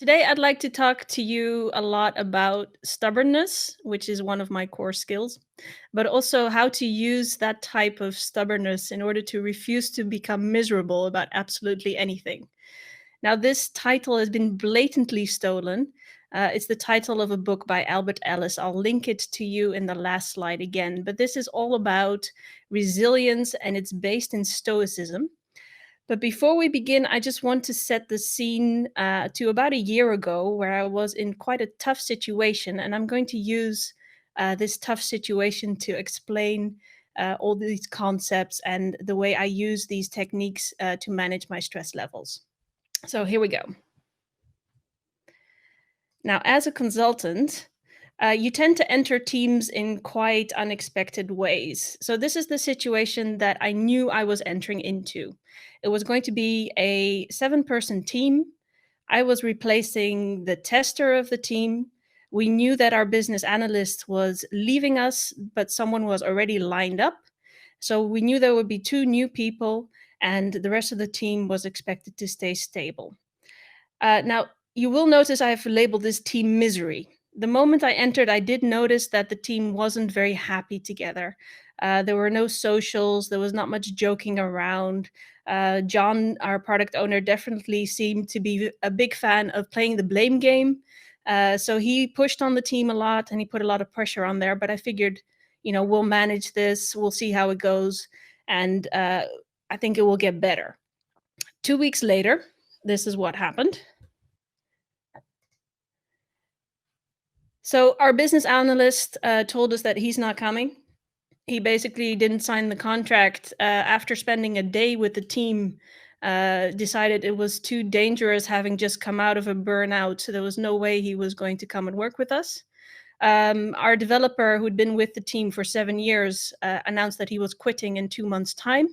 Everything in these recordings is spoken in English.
Today, I'd like to talk to you a lot about stubbornness, which is one of my core skills, but also how to use that type of stubbornness in order to refuse to become miserable about absolutely anything. Now, this title has been blatantly stolen. It's the title of a book by Albert Ellis. I'll link it to you in the last slide again. But this is all about resilience and it's based in Stoicism. But before we begin, I just want to set the scene to about a year ago where I was in quite a tough situation. And I'm going to use this tough situation to explain all these concepts and the way I use these techniques to manage my stress levels. So here we go. Now, as a consultant, you tend to enter teams in quite unexpected ways. So, this is the situation that I knew I was entering into. It was going to be a 7-person team. I was replacing the tester of the team. We knew that our business analyst was leaving us, but someone was already lined up. So, we knew there would be two new people, and the rest of the team was expected to stay stable. Now, you will notice I have labeled this team misery. The moment I entered, I did notice that the team wasn't very happy together. There were no socials, there was not much joking around. John, our product owner, definitely seemed to be a big fan of playing the blame game. So he pushed on the team a lot and he put a lot of pressure on there. But I figured, we'll manage this, we'll see how it goes. And I think it will get better. 2 weeks later, this is what happened. So our business analyst told us that he's not coming. He basically didn't sign the contract after spending a day with the team. Decided it was too dangerous having just come out of a burnout. So there was no way he was going to come and work with us. Our developer, who'd been with the team for 7 years, announced that he was quitting in 2 months' time.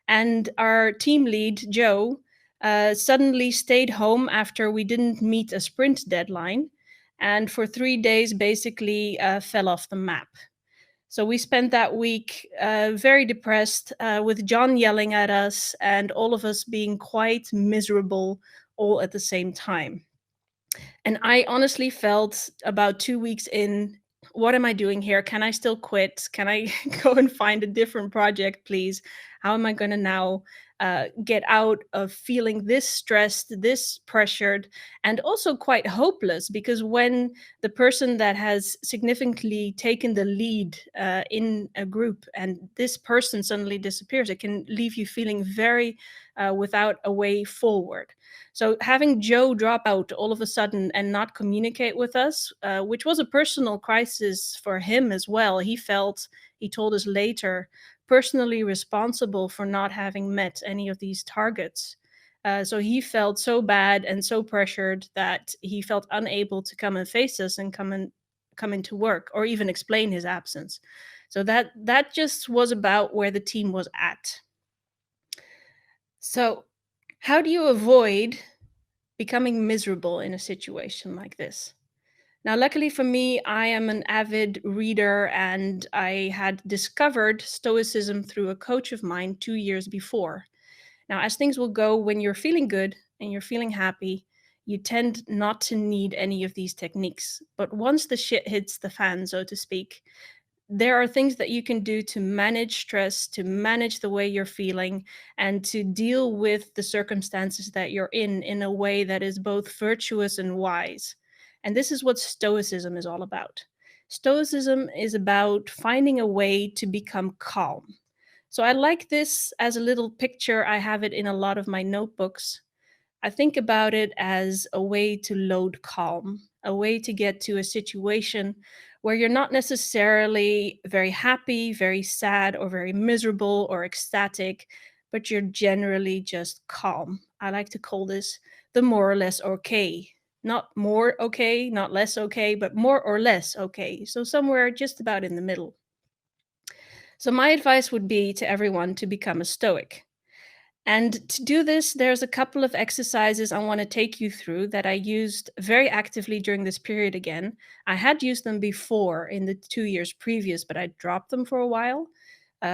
And our team lead, Joe, suddenly stayed home after we didn't meet a sprint deadline. And for 3 days, basically fell off the map. So we spent that week very depressed, with John yelling at us and all of us being quite miserable all at the same time. And I honestly felt about 2 weeks in, what am I doing here? Can I still quit? Can I go and find a different project, please? How am I going to now get out of feeling this stressed, this pressured, and also quite hopeless? Because when the person that has significantly taken the lead in a group and this person suddenly disappears, it can leave you feeling very without a way forward. So having Joe drop out all of a sudden and not communicate with us, which was a personal crisis for him as well. He felt, he told us later, personally responsible for not having met any of these targets. So he felt so bad and so pressured that he felt unable to come and face us and come into work or even explain his absence. So that just was about where the team was at. So how do you avoid becoming miserable in a situation like this? Now, luckily for me, I am an avid reader and I had discovered Stoicism through a coach of mine 2 years before. Now, as things will go, when you're feeling good and you're feeling happy, you tend not to need any of these techniques. But once the shit hits the fan, so to speak, there are things that you can do to manage stress, to manage the way you're feeling, and to deal with the circumstances that you're in a way that is both virtuous and wise. And this is what Stoicism is all about. Stoicism is about finding a way to become calm. So I like this as a little picture. I have it in a lot of my notebooks. I think about it as a way to load calm, a way to get to a situation where you're not necessarily very happy, very sad, or very miserable or ecstatic, but you're generally just calm. I like to call this the more or less okay. Not more okay, not less okay, but more or less okay. So somewhere just about in the middle. So my advice would be to everyone to become a stoic. And to do this, there's a couple of exercises I want to take you through that I used very actively during this period again. I had used them before in the 2 years previous, but I dropped them for a while,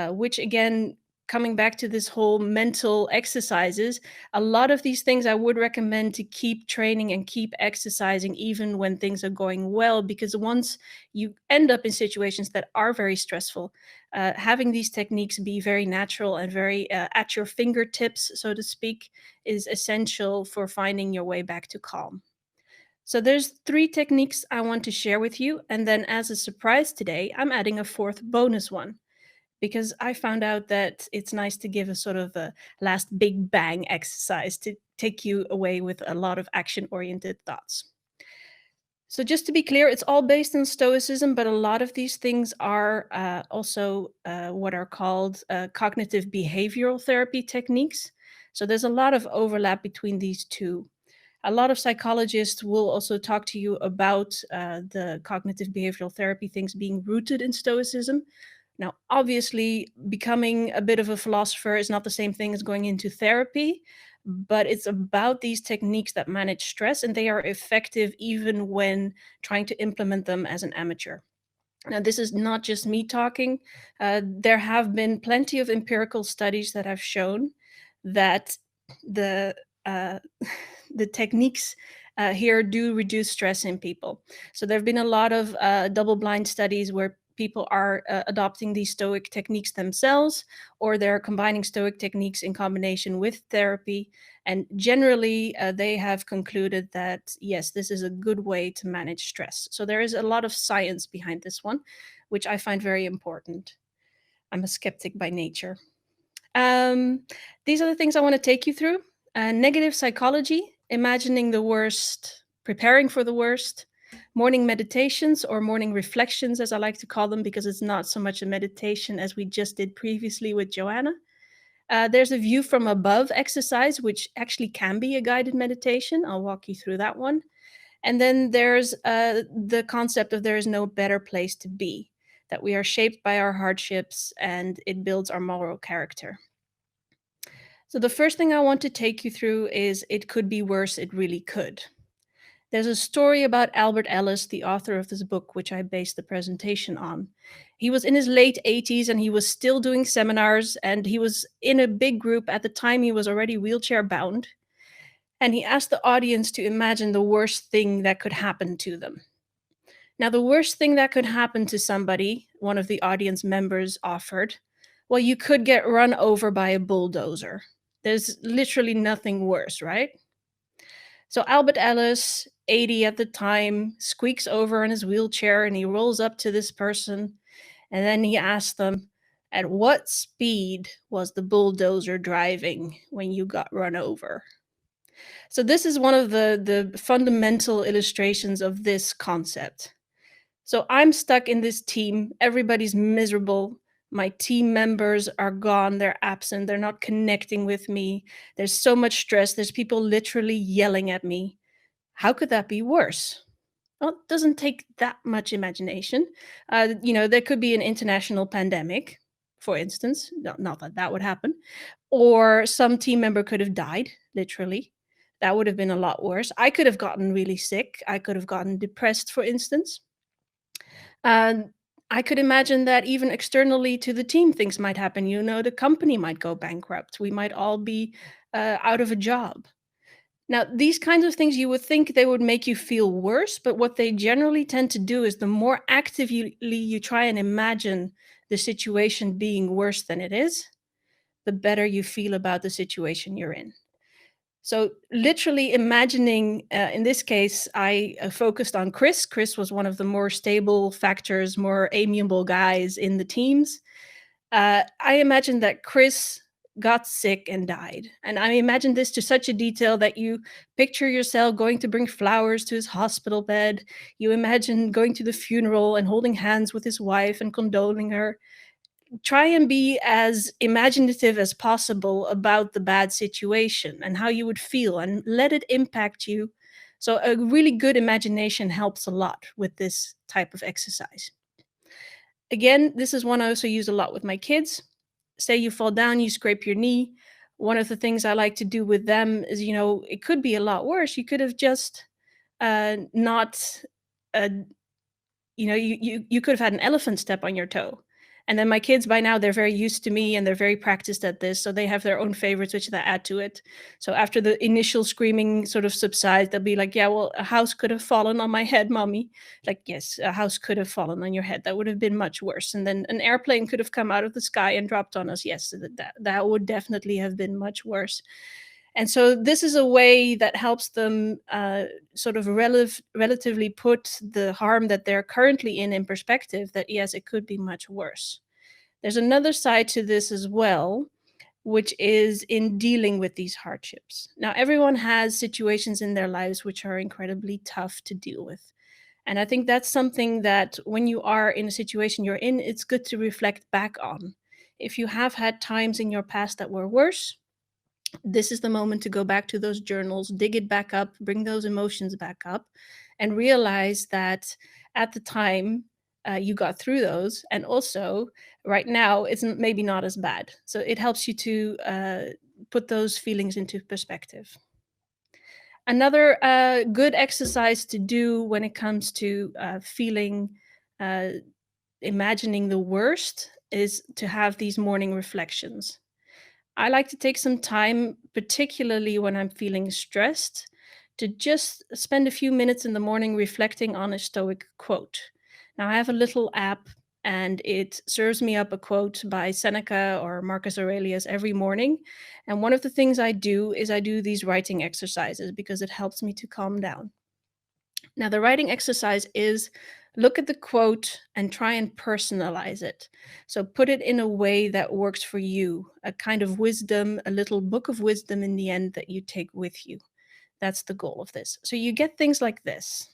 which again coming back to this whole mental exercises, a lot of these things I would recommend to keep training and keep exercising even when things are going well, because once you end up in situations that are very stressful, having these techniques be very natural and very at your fingertips, so to speak, is essential for finding your way back to calm. So there's three techniques I want to share with you, and then as a surprise today, I'm adding a fourth bonus one because I found out that it's nice to give a sort of a last big bang exercise to take you away with a lot of action oriented thoughts. So, just to be clear, it's all based on Stoicism, but a lot of these things are also what are called cognitive behavioral therapy techniques. So, there's a lot of overlap between these two. A lot of psychologists will also talk to you about the cognitive behavioral therapy things being rooted in Stoicism. Now, obviously, becoming a bit of a philosopher is not the same thing as going into therapy, but it's about these techniques that manage stress, and they are effective even when trying to implement them as an amateur. Now, this is not just me talking. There have been plenty of empirical studies that have shown that the uh, the techniques here do reduce stress in people. So there have been a lot of double-blind studies where people are adopting these Stoic techniques themselves, or they're combining Stoic techniques in combination with therapy. And generally, they have concluded that yes, this is a good way to manage stress. So there is a lot of science behind this one, which I find very important. I'm a skeptic by nature. Um, these are the things I want to take you through. Negative psychology, imagining the worst, preparing for the worst, morning meditations or morning reflections, as I like to call them, because it's not so much a meditation as we just did previously with Joanna. There's a view from above exercise, which actually can be a guided meditation. I'll walk you through that one. And then there's the concept of there is no better place to be, that we are shaped by our hardships and it builds our moral character. So, the first thing I want to take you through is it could be worse, it really could. There's a story about Albert Ellis, the author of this book, which I based the presentation on. He was in his late 80s and he was still doing seminars, and he was in a big group. At the time, he was already wheelchair bound. And he asked the audience to imagine the worst thing that could happen to them. Now, the worst thing that could happen to somebody, one of the audience members offered, well, you could get run over by a bulldozer. There's literally nothing worse, right? So Albert Ellis, 80 at the time, squeaks over in his wheelchair and he rolls up to this person and then he asks them, at what speed was the bulldozer driving when you got run over? So this is one of the fundamental illustrations of this concept. So I'm stuck in this team. Everybody's miserable. My team members are gone. They're absent. They're not connecting with me. There's so much stress. There's people literally yelling at me. How could that be worse? Well, it doesn't take that much imagination. There could be an international pandemic, for instance. Not that that would happen. Or some team member could have died, literally. That would have been a lot worse. I could have gotten really sick. I could have gotten depressed, for instance. And I could imagine that even externally to the team, things might happen. The company might go bankrupt. We might all be out of a job. Now, these kinds of things you would think they would make you feel worse, but what they generally tend to do is the more actively you try and imagine the situation being worse than it is, the better you feel about the situation you're in. So, literally imagining, in this case, I focused on Chris. Chris was one of the more stable factors, more amiable guys in the teams. I imagined that Chris got sick and died. And I imagined this to such a detail that you picture yourself going to bring flowers to his hospital bed. You imagine going to the funeral and holding hands with his wife and condoling her. Try and be as imaginative as possible about the bad situation and how you would feel and let it impact you. So, a really good imagination helps a lot with this type of exercise. Again, this is one I also use a lot with my kids. Say you fall down, you scrape your knee. One of the things I like to do with them is, it could be a lot worse. You could have just not, uh, you could have had an elephant step on your toe. And then my kids by now, they're very used to me and they're very practiced at this. So they have their own favorites, which they add to it. So after the initial screaming sort of subsides, they'll be like, yeah, well, a house could have fallen on my head, mommy. Like, yes, a house could have fallen on your head. That would have been much worse. And then an airplane could have come out of the sky and dropped on us. Yes, that would definitely have been much worse. And so this is a way that helps them sort of relatively put the harm that they're currently in perspective, that yes, it could be much worse. There's another side to this as well, which is in dealing with these hardships. Now, everyone has situations in their lives which are incredibly tough to deal with. And I think that's something that when you are in a situation you're in, it's good to reflect back on. If you have had times in your past that were worse, this is the moment to go back to those journals, dig it back up, bring those emotions back up, and realize that at the time you got through those. And also, right now, it's maybe not as bad. So it helps you to put those feelings into perspective. Another good exercise to do when it comes to feeling, uh, imagining the worst, is to have these morning reflections. I like to take some time, particularly when I'm feeling stressed, to just spend a few minutes in the morning reflecting on a Stoic quote. Now, I have a little app and it serves me up a quote by Seneca or Marcus Aurelius every morning. And one of the things I do is I do these writing exercises because it helps me to calm down. Now, the writing exercise is look at the quote and try and personalize it. So put it in a way that works for you, a kind of wisdom, a little book of wisdom in the end that you take with you. That's the goal of this. So you get things like this.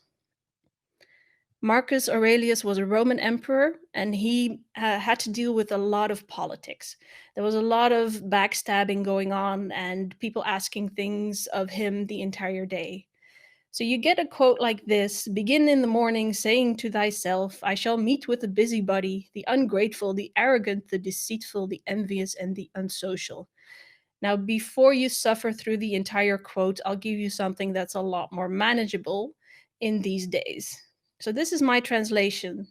Marcus Aurelius was a Roman emperor and he had to deal with a lot of politics. There was a lot of backstabbing going on and people asking things of him the entire day. So you get a quote like this: begin in the morning saying to thyself, I shall meet with the busybody, the ungrateful, the arrogant, the deceitful, the envious, and the unsocial. Now, before you suffer through the entire quote, I'll give you something that's a lot more manageable in these days. So this is my translation.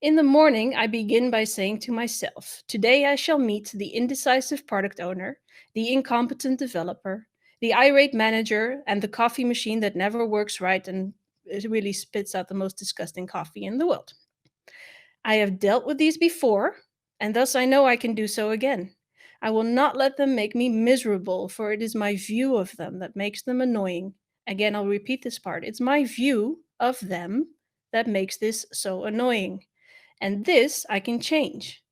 In the morning, I begin by saying to myself, today I shall meet the indecisive product owner, the incompetent developer, the irate manager, and the coffee machine that never works right and it really spits out the most disgusting coffee in the world. I have dealt with these before, and thus I know I can do so again. I will not let them make me miserable, for it is my view of them that makes them annoying. Again, I'll repeat this part. It's my view of them that makes this so annoying. And this I can change.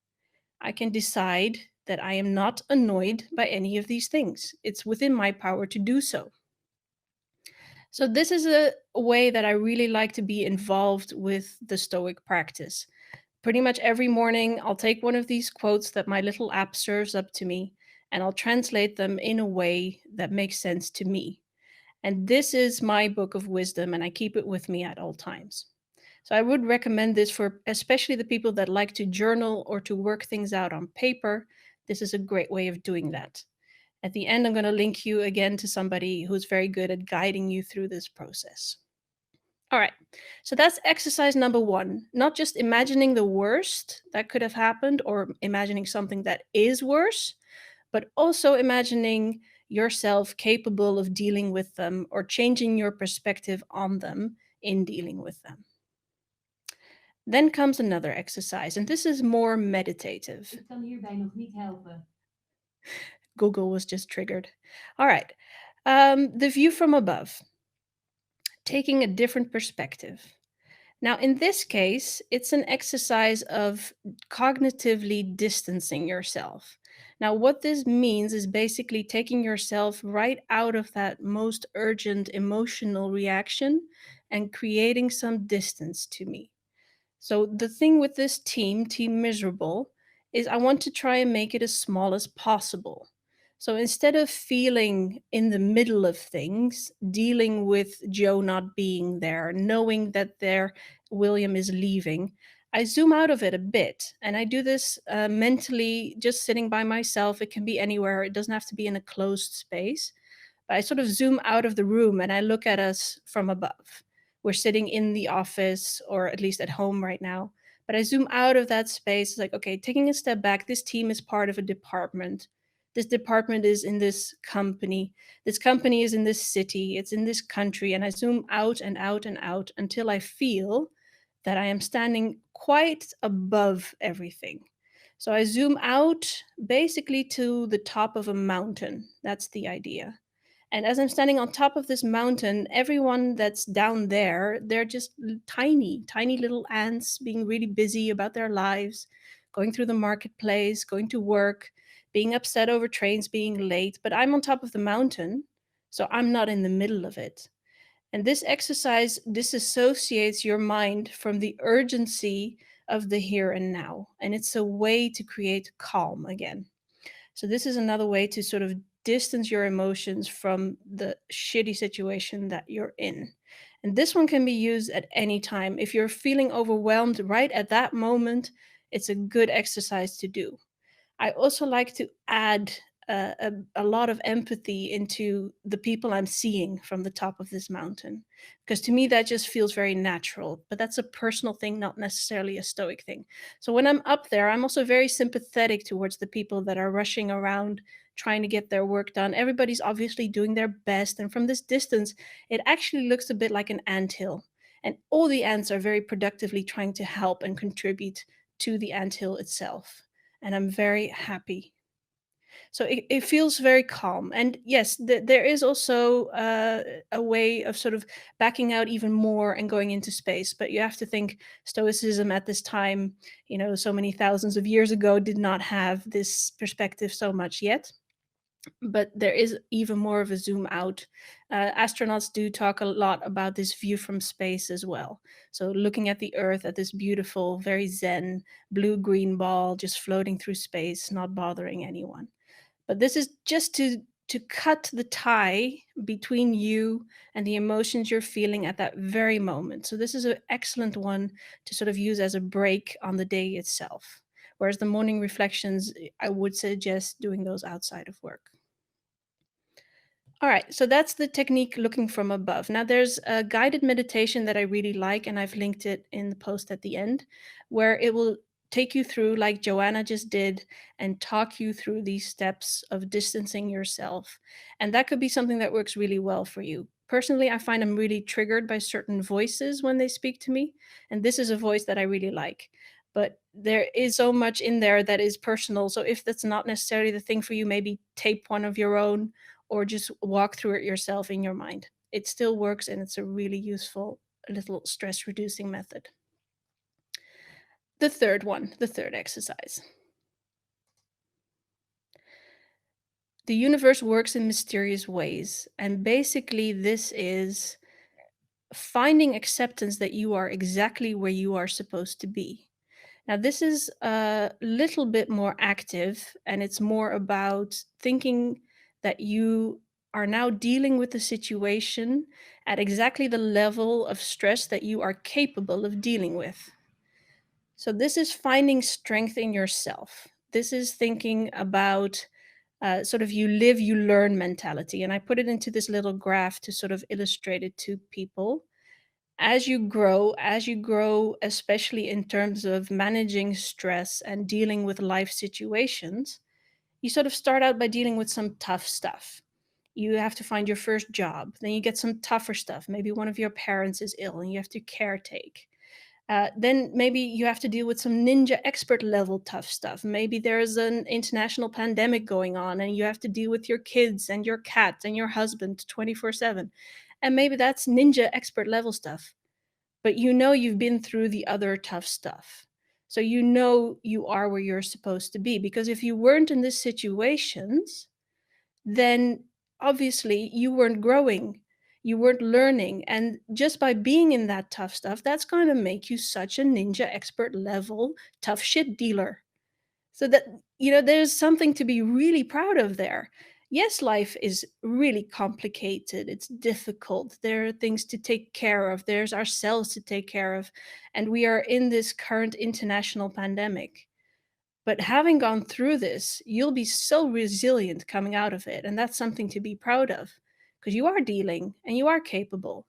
I can decide that I am not annoyed by any of these things. It's within my power to do so. So, this is a way that I really like to be involved with the Stoic practice. Pretty much every morning, I'll take one of these quotes that my little app serves up to me and I'll translate them in a way that makes sense to me. And this is my book of wisdom, and I keep it with me at all times. So I would recommend this for especially the people that like to journal or to work things out on paper. This is a great way of doing that. At the end, I'm going to link you again to somebody who's very good at guiding you through this process. All right, so that's exercise number one. Not just imagining the worst that could have happened or imagining something that is worse, but also imagining yourself capable of dealing with them or changing your perspective on them in dealing with them. Then comes another exercise, and this is more meditative. Ik kan hierbij nog niet helpen. Google was just triggered. All right. The view from above, taking a different perspective. Now, in this case, it's an exercise of cognitively distancing yourself. Now, what this means is basically taking yourself right out of that most urgent emotional reaction and creating some distance to me. So the thing with this team, Team Miserable, is I want to try and make it as small as possible. So instead of feeling in the middle of things, dealing with Joe not being there, knowing that their William is leaving, I zoom out of it a bit. And I do this mentally, just sitting by myself. It can be anywhere, it doesn't have to be in a closed space. But I sort of zoom out of the room and I look at us from above. we're sitting in the office or at least at home right now. But I zoom out of that space, it's like, okay, taking a step back, this team is part of a department. This department is in this company. This company is in this city. It's in this country. And I zoom out and out and out until I feel that I am standing quite above everything. So I zoom out basically to the top of a mountain. That's the idea. And as I'm standing on top of this mountain, everyone that's down there, they're just tiny, tiny little ants being really busy about their lives, going through the marketplace, going to work, being upset over trains being late. But I'm on top of the mountain, so I'm not in the middle of it. And this exercise disassociates your mind from the urgency of the here and now. And it's a way to create calm again. So this is another way to sort of distance your emotions from the shitty situation that you're in. And this one can be used at any time. If you're feeling overwhelmed right at that moment, it's a good exercise to do. I also like to add a lot of empathy into the people I'm seeing from the top of this mountain. Because to me, that just feels very natural. But that's a personal thing, not necessarily a stoic thing. So when I'm up there, I'm also very sympathetic towards the people that are rushing around trying to get their work done. Everybody's obviously doing their best. And from this distance, it actually looks a bit like an anthill. And all the ants are very productively trying to help and contribute to the anthill itself, and I'm very happy. So it feels very calm. And yes, there is also a way of sort of backing out even more and going into space. But you have to think Stoicism at this time, so many thousands of years ago, did not have this perspective so much yet. But there is even more of a zoom out. Astronauts do talk a lot about this view from space as well. So looking at the Earth, at this beautiful, very zen blue-green ball just floating through space, not bothering anyone. But this is just to cut the tie between you and the emotions you're feeling at that very moment. So this is an excellent one to sort of use as a break on the day itself. Whereas the morning reflections, I would suggest doing those outside of work. All right, so that's the technique looking from above. Now, there's a guided meditation that I really like, and I've linked it in the post at the end, where it will take you through, like Joanna just did, and talk you through these steps of distancing yourself. And that could be something that works really well for you. Personally, I find I'm really triggered by certain voices when they speak to me, and this is a voice that I really like. But there is so much in there that is personal. So if that's not necessarily the thing for you, maybe tape one of your own or just walk through it yourself in your mind. It still works and it's a really useful little stress reducing method. The third exercise. The universe works in mysterious ways. And basically, this is finding acceptance that you are exactly where you are supposed to be. Now, this is a little bit more active, and it's more about thinking that you are now dealing with the situation at exactly the level of stress that you are capable of dealing with. So, this is finding strength in yourself. This is thinking about sort of you live, you learn mentality. And I put it into this little graph to sort of illustrate it to people. As you grow, especially in terms of managing stress and dealing with life situations, you sort of start out by dealing with some tough stuff. You have to find your first job, then you get some tougher stuff. Maybe one of your parents is ill and you have to caretake. Then maybe you have to deal with some ninja expert level tough stuff. Maybe there's an international pandemic going on and you have to deal with your kids and your cat and your husband 24/7. And maybe that's ninja expert level stuff, but you've been through the other tough stuff. So you are where you're supposed to be. Because if you weren't in these situations, then obviously you weren't growing, you weren't learning. And just by being in that tough stuff, that's going to make you such a ninja expert level tough shit dealer. So that, there's something to be really proud of there. Yes, life is really complicated. It's difficult. There are things to take care of. There's ourselves to take care of. And we are in this current international pandemic. But having gone through this, you'll be so resilient coming out of it. And that's something to be proud of because you are dealing and you are capable.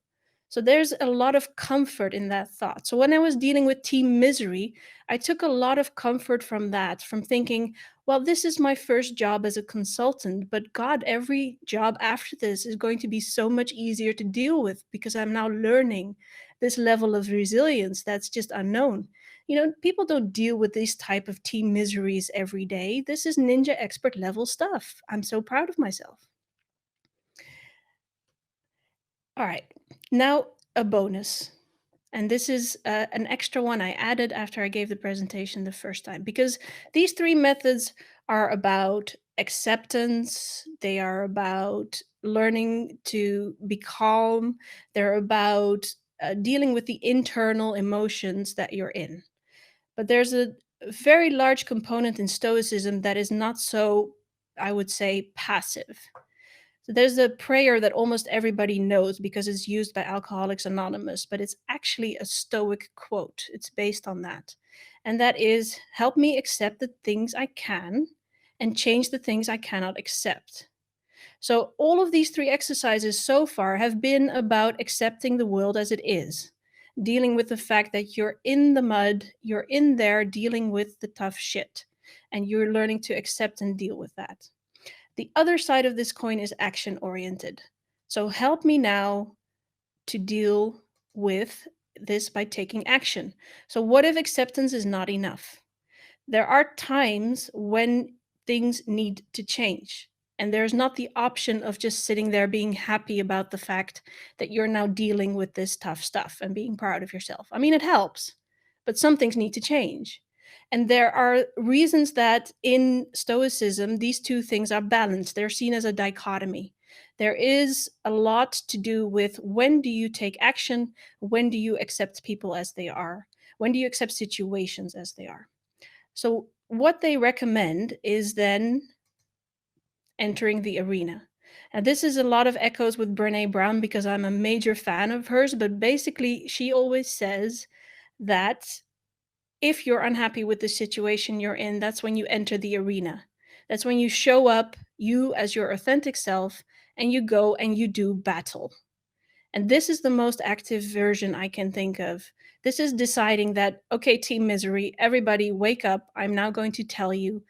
So there's a lot of comfort in that thought. So when I was dealing with team misery, I took a lot of comfort from that, from thinking, well, this is my first job as a consultant, but God, every job after this is going to be so much easier to deal with because I'm now learning this level of resilience that's just unknown. People don't deal with this type of team miseries every day. This is ninja expert level stuff. I'm so proud of myself. All right. Now, a bonus. And this is an extra one I added after I gave the presentation the first time, because these three methods are about acceptance, they are about learning to be calm, they're about dealing with the internal emotions that you're in. But there's a very large component in Stoicism that is not so, I would say, passive. So there's a prayer that almost everybody knows because it's used by Alcoholics Anonymous, but it's actually a Stoic quote. It's based on that. And that is, help me accept the things I can and change the things I cannot accept. So all of these three exercises so far have been about accepting the world as it is, dealing with the fact that you're in the mud, you're in there dealing with the tough shit, and you're learning to accept and deal with that. The other side of this coin is action oriented. So help me now to deal with this by taking action. So, what if acceptance is not enough? There are times when things need to change. And there's not the option of just sitting there being happy about the fact that you're now dealing with this tough stuff and being proud of yourself. I mean, it helps, but some things need to change. And there are reasons that in Stoicism, these two things are balanced. They're seen as a dichotomy. There is a lot to do with when do you take action? When do you accept people as they are? When do you accept situations as they are? So, what they recommend is then entering the arena. And this is a lot of echoes with Brene Brown because I'm a major fan of hers. But basically, she always says that if you're unhappy with the situation you're in, that's when you enter the arena. That's when you show up, you as your authentic self, and you go and you do battle. And this is the most active version I can think of. This is deciding that, okay, team misery, everybody wake up. I'm now going to tell you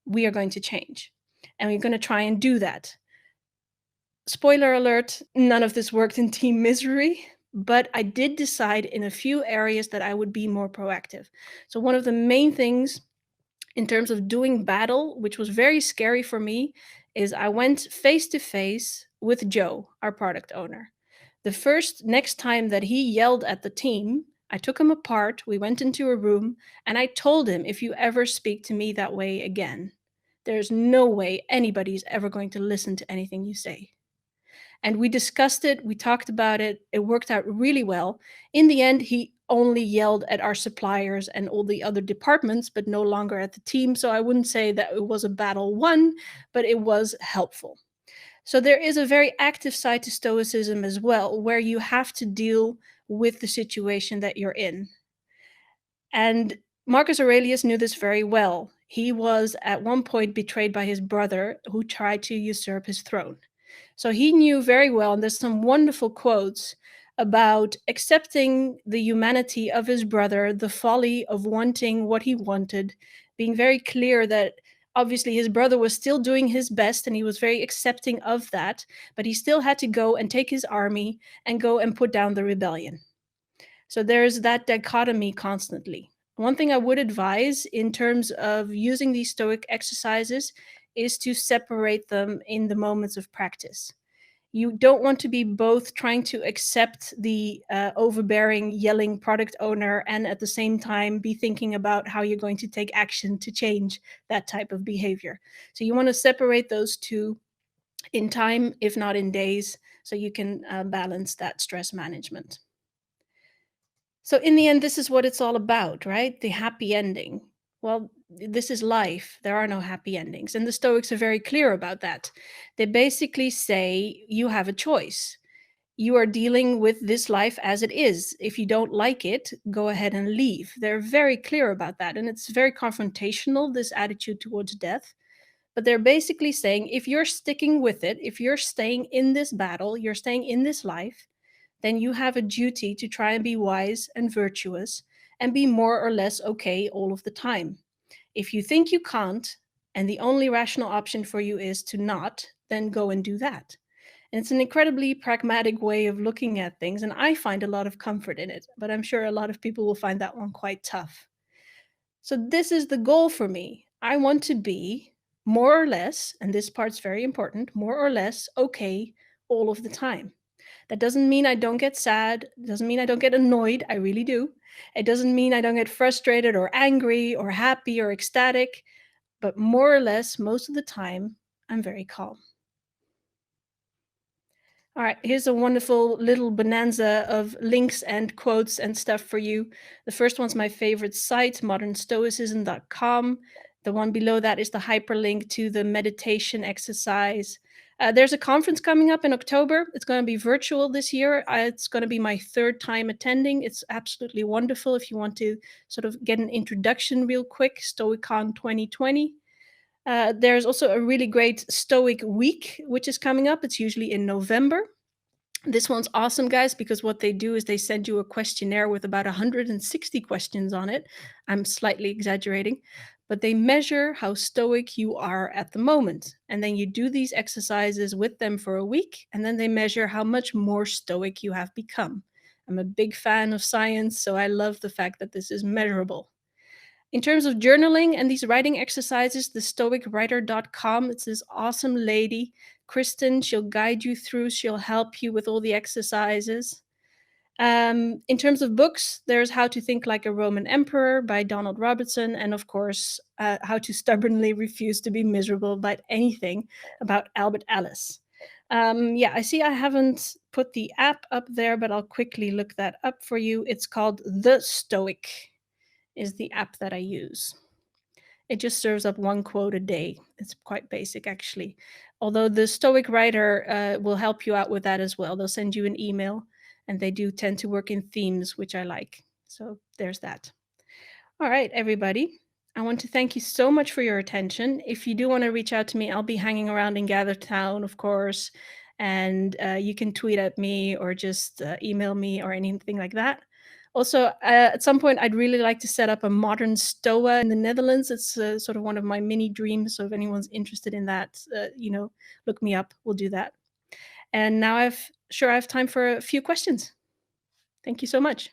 we are going to change. And we're going to try and do that. Spoiler alert, none of this worked in team misery, but I did decide in a few areas that I would be more proactive. So, one of the main things in terms of doing battle, which was very scary for me, is I went face to face with Joe, our product owner. The first next time that he yelled at the team, I took him apart, we went into a room, and I told him, if you ever speak to me that way again, there's no way anybody's ever going to listen to anything you say. And we discussed it, we talked about it, it worked out really well. In the end, he only yelled at our suppliers and all the other departments, but no longer at the team. So I wouldn't say that it was a battle won, but it was helpful. So there is a very active side to Stoicism as well, where you have to deal with the situation that you're in. And Marcus Aurelius knew this very well. He was at one point betrayed by his brother who tried to usurp his throne. So he knew very well, and there's some wonderful quotes about accepting the humanity of his brother, the folly of wanting what he wanted, being very clear that obviously his brother was still doing his best and he was very accepting of that, but he still had to go and take his army and go and put down the rebellion. So there's that dichotomy constantly. One thing I would advise in terms of using these Stoic exercises is to separate them in the moments of practice. You don't want to be both trying to accept the overbearing, yelling product owner and at the same time be thinking about how you're going to take action to change that type of behavior. So you want to separate those two in time, if not in days, so you can balance that stress management. So in the end, this is what it's all about, right? The happy ending. Well, this is life. There are no happy endings. And the Stoics are very clear about that. They basically say you have a choice. You are dealing with this life as it is. If you don't like it, go ahead and leave. They're very clear about that. And it's very confrontational, this attitude towards death. But they're basically saying if you're sticking with it, if you're staying in this battle, you're staying in this life, then you have a duty to try and be wise and virtuous and be more or less okay all of the time. If you think you can't, and the only rational option for you is to not, then go and do that. And it's an incredibly pragmatic way of looking at things, and I find a lot of comfort in it, but I'm sure a lot of people will find that one quite tough. So, this is the goal for me. I want to be more or less, and this part's very important, more or less okay all of the time. That doesn't mean I don't get sad. It doesn't mean I don't get annoyed. I really do. It doesn't mean I don't get frustrated or angry or happy or ecstatic, but more or less, most of the time, I'm very calm. All right, here's a wonderful little bonanza of links and quotes and stuff for you. The first one's my favorite site, modernstoicism.com. The one below that is the hyperlink to the meditation exercise. There's a conference coming up in October. It's going to be virtual this year. It's going to be my third time attending. It's absolutely wonderful if you want to sort of get an introduction real quick, StoicCon 2020. There's also a really great Stoic week, which is coming up. It's usually in November. This one's awesome, guys, because what they do is they send you a questionnaire with about 160 questions on it. I'm slightly exaggerating, but they measure how stoic you are at the moment. And then you do these exercises with them for a week, and then they measure how much more stoic you have become. I'm a big fan of science, so I love the fact that this is measurable. In terms of journaling and these writing exercises, the stoicwriter.com, it's this awesome lady, Kristen. She'll guide you through, she'll help you with all the exercises. In terms of books, there's How to Think Like a Roman Emperor by Donald Robertson, and of course, How to Stubbornly Refuse to Be Miserable about Anything about Albert Ellis. Yeah, I see I haven't put the app up there, but I'll quickly look that up for you. It's called The Stoic, is the app that I use. It just serves up one quote a day. It's quite basic, actually. Although the Stoic writer will help you out with that as well. They'll send you an email, and they do tend to work in themes, which I like. So there's that. All right, everybody. I want to thank you so much for your attention. If you do want to reach out to me, I'll be hanging around in Gather Town, of course. And you can tweet at me or just email me or anything like that. Also, at some point, I'd really like to set up a modern stoa in the Netherlands. It's sort of one of my mini dreams. So if anyone's interested in that, look me up. We'll do that. And now I have time for a few questions. Thank you so much.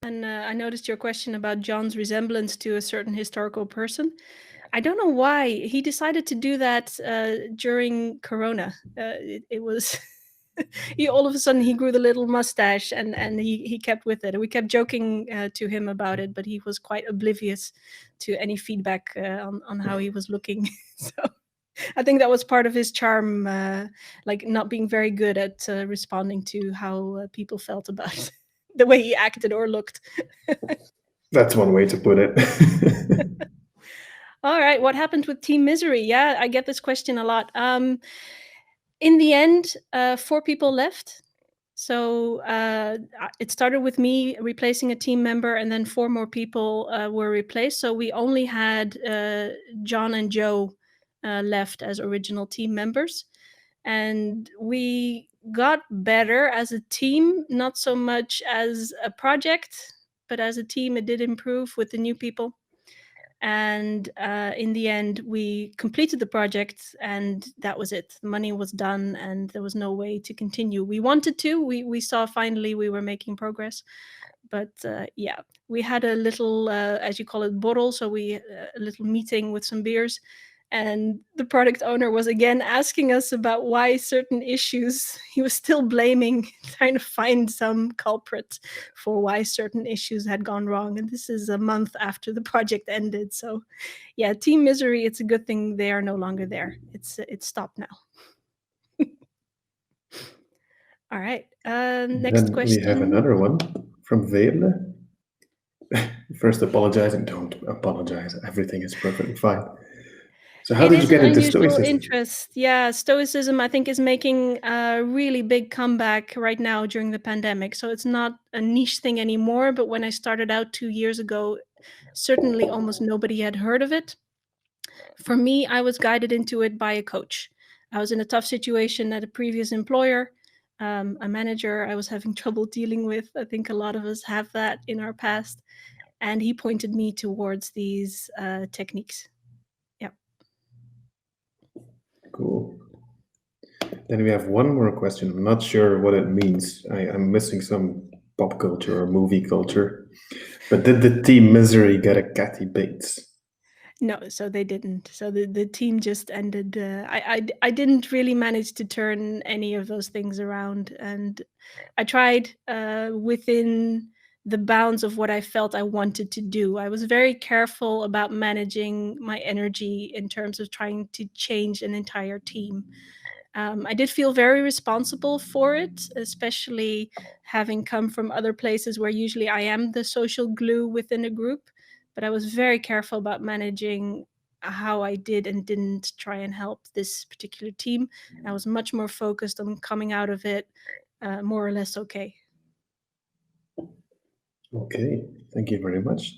And I noticed your question about John's resemblance to a certain historical person. I don't know why he decided to do that during Corona. It was he all of a sudden he grew the little mustache and he kept with it. We kept joking to him about it, but he was quite oblivious to any feedback on how he was looking. So I think that was part of his charm, like not being very good at responding to how people felt about the way he acted or looked. That's one way to put it. All right, what happened with Team Misery? Yeah, I get this question a lot. In the end, 4 people left. So it started with me replacing a team member, and then 4 more people were replaced. So we only had John and Joe left as original team members. And we got better as a team, not so much as a project, but as a team, it did improve with the new people. And in the end, we completed the project, and that was it. The money was done, and there was no way to continue. We wanted to. We saw finally we were making progress, but yeah, we had a little, as you call it, borrel. So a little meeting with some beers, and the product owner was again asking us about why certain issues. He was still blaming, trying to find some culprit for why certain issues had gone wrong. And this is a month after the project ended. So yeah, Team Misery, it's a good thing they are no longer there. It's stopped now. All right. Next Then question. we have another one from Veerle. First, apologizing. Don't apologize. Everything is perfectly fine. So how did you get into Stoicism? Interest. Yeah, Stoicism, I think, is making a really big comeback right now during the pandemic. So it's not a niche thing anymore. But when I started out 2 years ago, certainly almost nobody had heard of it. For me, I was guided into it by a coach. I was in a tough situation at a previous employer. a manager I was having trouble dealing with. I think a lot of us have that in our past. And he pointed me towards these techniques. Yeah. Cool. Then we have one more question. I'm not sure what it means. I'm missing some pop culture or movie culture. But did the team Misery get a Kathy Bates? No, so they didn't. So the team just ended. I didn't really manage to turn any of those things around, and I tried within the bounds of what I felt I wanted to do. I was very careful about managing my energy in terms of trying to change an entire team. I did feel very responsible for it, especially having come from other places where usually I am the social glue within a group. But I was very careful about managing how I did and didn't try and help this particular team. I was much more focused on coming out of it more or less okay. Okay, thank you very much.